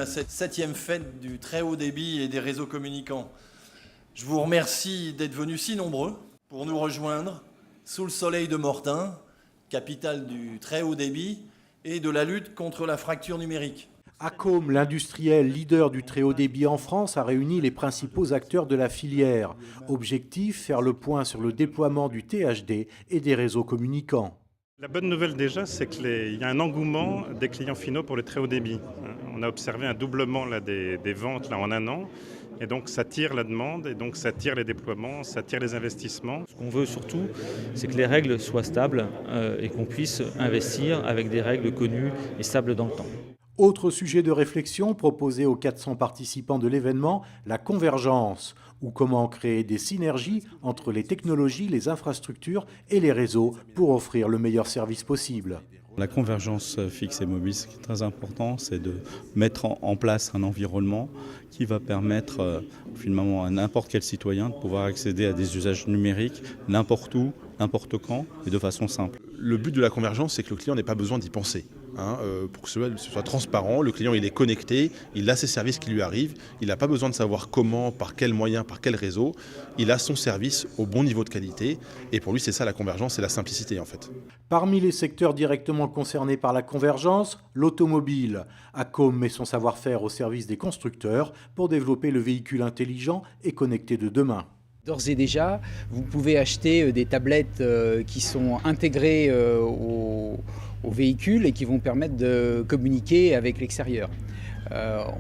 cette 7e fête du très haut débit et des réseaux communicants. Je vous remercie d'être venus si nombreux pour nous rejoindre sous le soleil de Mortain, capitale du très haut débit et de la lutte contre la fracture numérique. Accom, l'industriel leader du très haut débit en France, a réuni les principaux acteurs de la filière. Objectif, faire le point sur le déploiement du THD et des réseaux communicants. La bonne nouvelle déjà, c'est qu'il y a un engouement des clients finaux pour le très haut débit. On a observé un doublement là, des ventes là, en un an. Et donc ça tire la demande, et donc ça tire les déploiements, ça tire les investissements. Ce qu'on veut surtout, c'est que les règles soient stables et qu'on puisse investir avec des règles connues et stables dans le temps. Autre sujet de réflexion proposé aux 400 participants de l'événement, la convergence, ou comment créer des synergies entre les technologies, les infrastructures et les réseaux pour offrir le meilleur service possible. La convergence fixe et mobile, ce qui est très important, c'est de mettre en place un environnement qui va permettre finalement à n'importe quel citoyen de pouvoir accéder à des usages numériques n'importe où, n'importe quand et de façon simple. Le but de la convergence, c'est que le client n'ait pas besoin d'y penser. Pour que ce soit transparent, le client il est connecté, il a ses services qui lui arrivent, il n'a pas besoin de savoir comment, par quels moyens, par quel réseau, il a son service au bon niveau de qualité et pour lui c'est ça la convergence, c'est la simplicité en fait. Parmi les secteurs directement concernés par la convergence, l'automobile. Accom met son savoir-faire au service des constructeurs pour développer le véhicule intelligent et connecté de demain. D'ores et déjà, vous pouvez acheter des tablettes qui sont intégrées au véhicule et qui vont permettre de communiquer avec l'extérieur.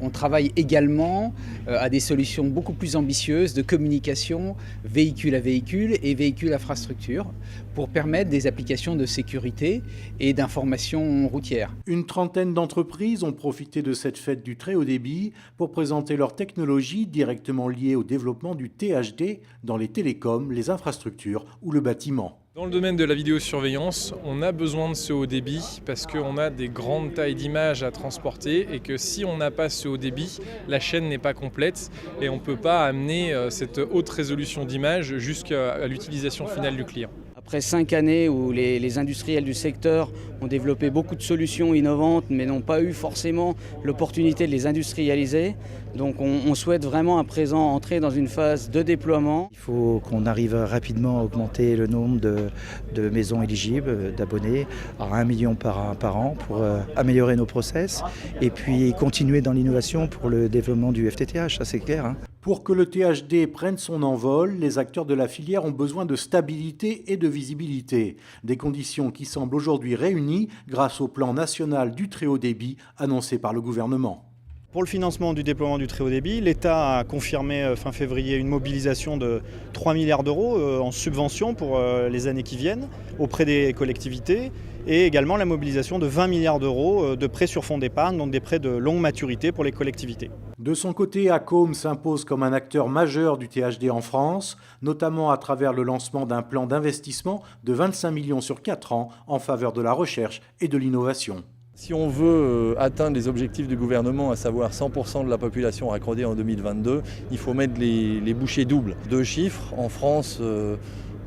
On travaille également à des solutions beaucoup plus ambitieuses de communication véhicule à véhicule et véhicule à infrastructure pour permettre des applications de sécurité et d'information routière. Une trentaine d'entreprises ont profité de cette fête du très haut débit pour présenter leurs technologies directement liées au développement du THD dans les télécoms, les infrastructures ou le bâtiment. Dans le domaine de la vidéosurveillance, on a besoin de ce haut débit parce qu'on a des grandes tailles d'images à transporter et que si on n'a pas ce haut débit, la chaîne n'est pas complète et on ne peut pas amener cette haute résolution d'image jusqu'à l'utilisation finale du client. Après 5 années où les industriels du secteur ont développé beaucoup de solutions innovantes mais n'ont pas eu forcément l'opportunité de les industrialiser, donc on souhaite vraiment à présent entrer dans une phase de déploiement. Il faut qu'on arrive rapidement à augmenter le nombre de maisons éligibles, d'abonnés, à 1 million par an pour améliorer nos process et puis continuer dans l'innovation pour le développement du FTTH, ça c'est clair. Pour que le THD prenne son envol, les acteurs de la filière ont besoin de stabilité et de visibilité. Des conditions qui semblent aujourd'hui réunies grâce au plan national du très haut débit annoncé par le gouvernement. Pour le financement du déploiement du très haut débit, l'État a confirmé fin février une mobilisation de 3 milliards d'euros en subvention pour les années qui viennent auprès des collectivités et également la mobilisation de 20 milliards d'euros de prêts sur fonds d'épargne, donc des prêts de longue maturité pour les collectivités. De son côté, Accom s'impose comme un acteur majeur du THD en France, notamment à travers le lancement d'un plan d'investissement de 25 millions sur 4 ans en faveur de la recherche et de l'innovation. Si on veut atteindre les objectifs du gouvernement, à savoir 100% de la population raccordée en 2022, il faut mettre les bouchées doubles. 2 chiffres, en France,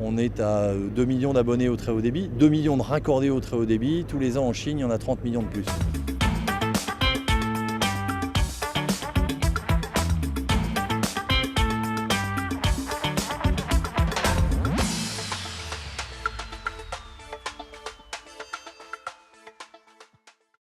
on est à 2 millions d'abonnés au très haut débit, 2 millions de raccordés au très haut débit. Tous les ans en Chine, il y en a 30 millions de plus.